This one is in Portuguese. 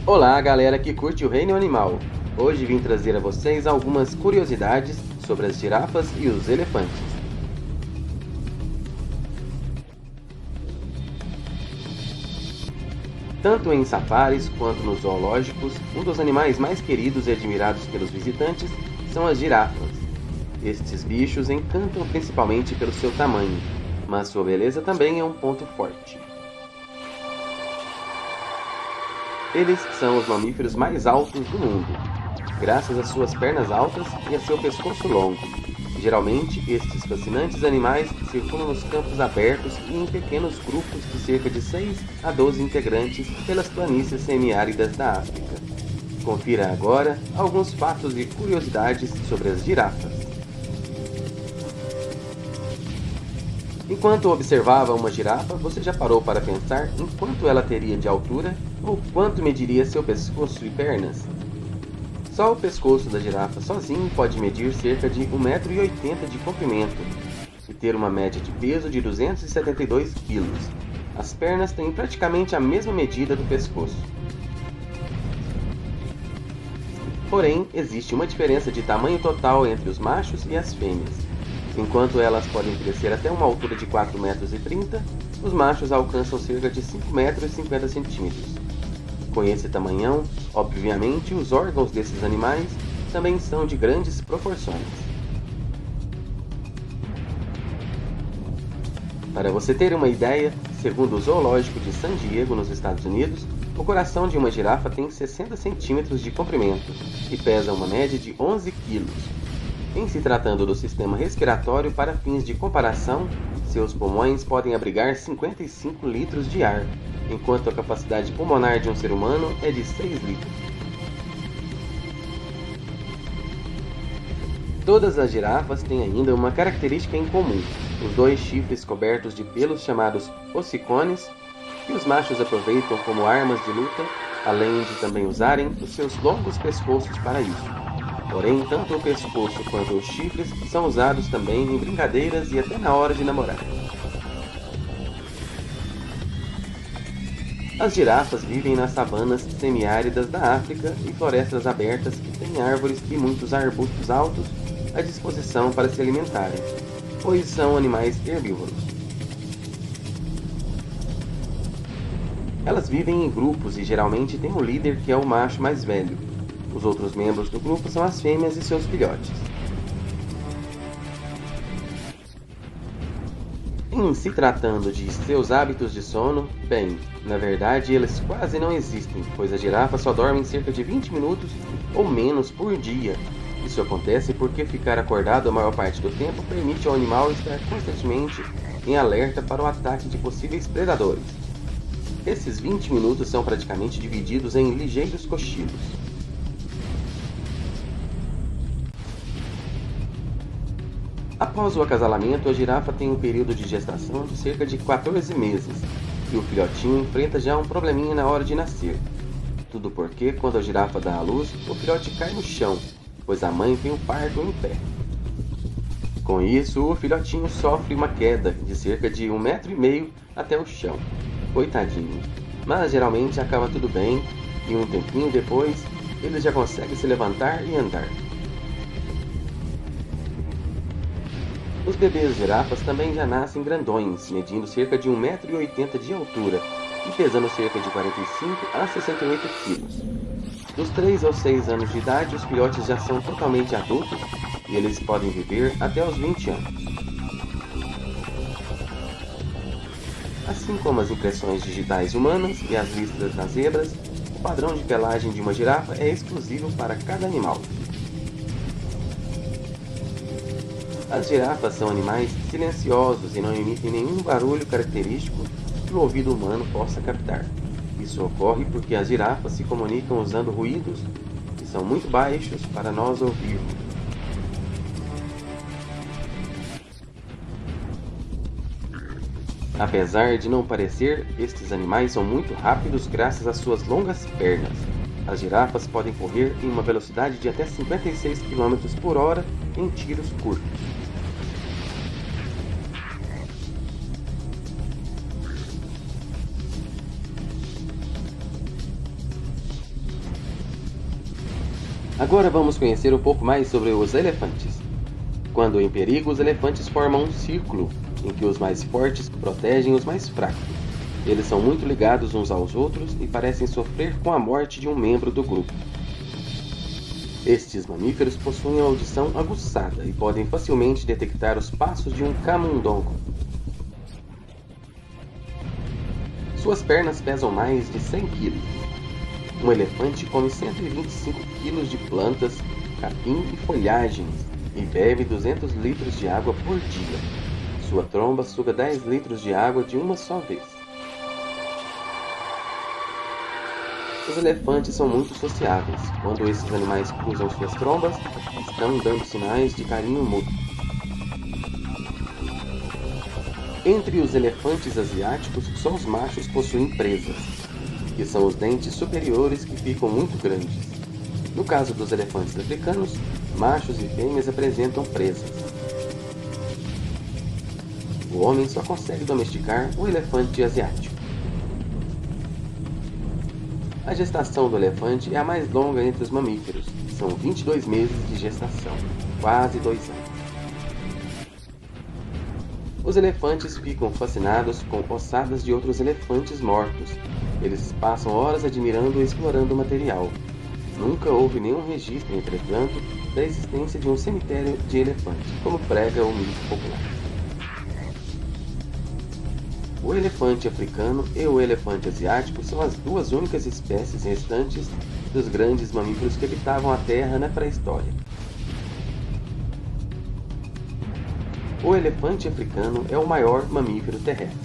Olá, galera que curte o reino animal. Hoje vim trazer a vocês algumas curiosidades sobre as girafas e os elefantes. Tanto em safaris quanto nos zoológicos, um dos animais mais queridos e admirados pelos visitantes são as girafas. Estes bichos encantam principalmente pelo seu tamanho, mas sua beleza também é um ponto forte. Eles são os mamíferos mais altos do mundo, graças às suas pernas altas e a seu pescoço longo. Geralmente, estes fascinantes animais circulam nos campos abertos e em pequenos grupos de cerca de 6 a 12 integrantes pelas planícies semiáridas da África. Confira agora alguns fatos e curiosidades sobre as girafas. Enquanto observava uma girafa, você já parou para pensar em quanto ela teria de altura ou quanto mediria seu pescoço e pernas? Só o pescoço da girafa sozinho pode medir cerca de 1,80 m de comprimento e ter uma média de peso de 272 kg. As pernas têm praticamente a mesma medida do pescoço. Porém, existe uma diferença de tamanho total entre os machos e as fêmeas. Enquanto elas podem crescer até uma altura de 4,30 m, os machos alcançam cerca de 5,50 m. Com esse tamanhão, obviamente, os órgãos desses animais também são de grandes proporções. Para você ter uma ideia, segundo o Zoológico de San Diego, nos Estados Unidos, o coração de uma girafa tem 60 centímetros de comprimento e pesa uma média de 11 kg. Em se tratando do sistema respiratório, para fins de comparação, seus pulmões podem abrigar 55 litros de ar, enquanto a capacidade pulmonar de um ser humano é de 6 litros. Todas as girafas têm ainda uma característica em comum: os dois chifres cobertos de pelos chamados ossicones, que os machos aproveitam como armas de luta, além de também usarem os seus longos pescoços para isso. Porém, tanto o pescoço quanto os chifres são usados também em brincadeiras e até na hora de namorar. As girafas vivem nas savanas semiáridas da África e florestas abertas que têm árvores e muitos arbustos altos à disposição para se alimentarem, pois são animais herbívoros. Elas vivem em grupos e geralmente têm um líder que é o macho mais velho. Os outros membros do grupo são as fêmeas e seus filhotes. Em se tratando de seus hábitos de sono, bem, na verdade eles quase não existem, pois a girafa só dorme cerca de 20 minutos ou menos por dia. Isso acontece porque ficar acordado a maior parte do tempo permite ao animal estar constantemente em alerta para o ataque de possíveis predadores. Esses 20 minutos são praticamente divididos em ligeiros cochilos. Após o acasalamento, a girafa tem um período de gestação de cerca de 14 meses, e o filhotinho enfrenta já um probleminha na hora de nascer. Tudo porque, quando a girafa dá à luz, o filhote cai no chão, pois a mãe tem o parto em pé. Com isso, o filhotinho sofre uma queda de cerca de 1,5 m até o chão. Coitadinho. Mas geralmente acaba tudo bem, e um tempinho depois, ele já consegue se levantar e andar. Os bebês girafas também já nascem grandões, medindo cerca de 1,80 m de altura e pesando cerca de 45 a 68 kg. Dos 3 aos 6 anos de idade, os filhotes já são totalmente adultos e eles podem viver até os 20 anos. Assim como as impressões digitais humanas e as listras das zebras, o padrão de pelagem de uma girafa é exclusivo para cada animal. As girafas são animais silenciosos e não emitem nenhum barulho característico que o ouvido humano possa captar. Isso ocorre porque as girafas se comunicam usando ruídos que são muito baixos para nós ouvirmos. Apesar de não parecer, estes animais são muito rápidos graças às suas longas pernas. As girafas podem correr em uma velocidade de até 56 km por hora em tiros curtos. Agora vamos conhecer um pouco mais sobre os elefantes. Quando em perigo, os elefantes formam um círculo em que os mais fortes protegem os mais fracos. Eles são muito ligados uns aos outros e parecem sofrer com a morte de um membro do grupo. Estes mamíferos possuem uma audição aguçada e podem facilmente detectar os passos de um camundongo. Suas pernas pesam mais de 100 kg. Um elefante come 125 kg de plantas, capim e folhagens e bebe 200 litros de água por dia. Sua tromba suga 10 litros de água de uma só vez. Os elefantes são muito sociáveis. Quando esses animais cruzam suas trombas, estão dando sinais de carinho mútuo. Entre os elefantes asiáticos, só os machos possuem presas, que são os dentes superiores que ficam muito grandes. No caso dos elefantes africanos, machos e fêmeas apresentam presas. O homem só consegue domesticar o elefante asiático. A gestação do elefante é a mais longa entre os mamíferos. São 22 meses de gestação, quase 2 anos. Os elefantes ficam fascinados com ossadas de outros elefantes mortos. Eles passam horas admirando e explorando o material. Nunca houve nenhum registro, entretanto, da existência de um cemitério de elefante, como prega o mito popular. O elefante africano e o elefante asiático são as duas únicas espécies restantes dos grandes mamíferos que habitavam a Terra na pré-história. O elefante africano é o maior mamífero terrestre.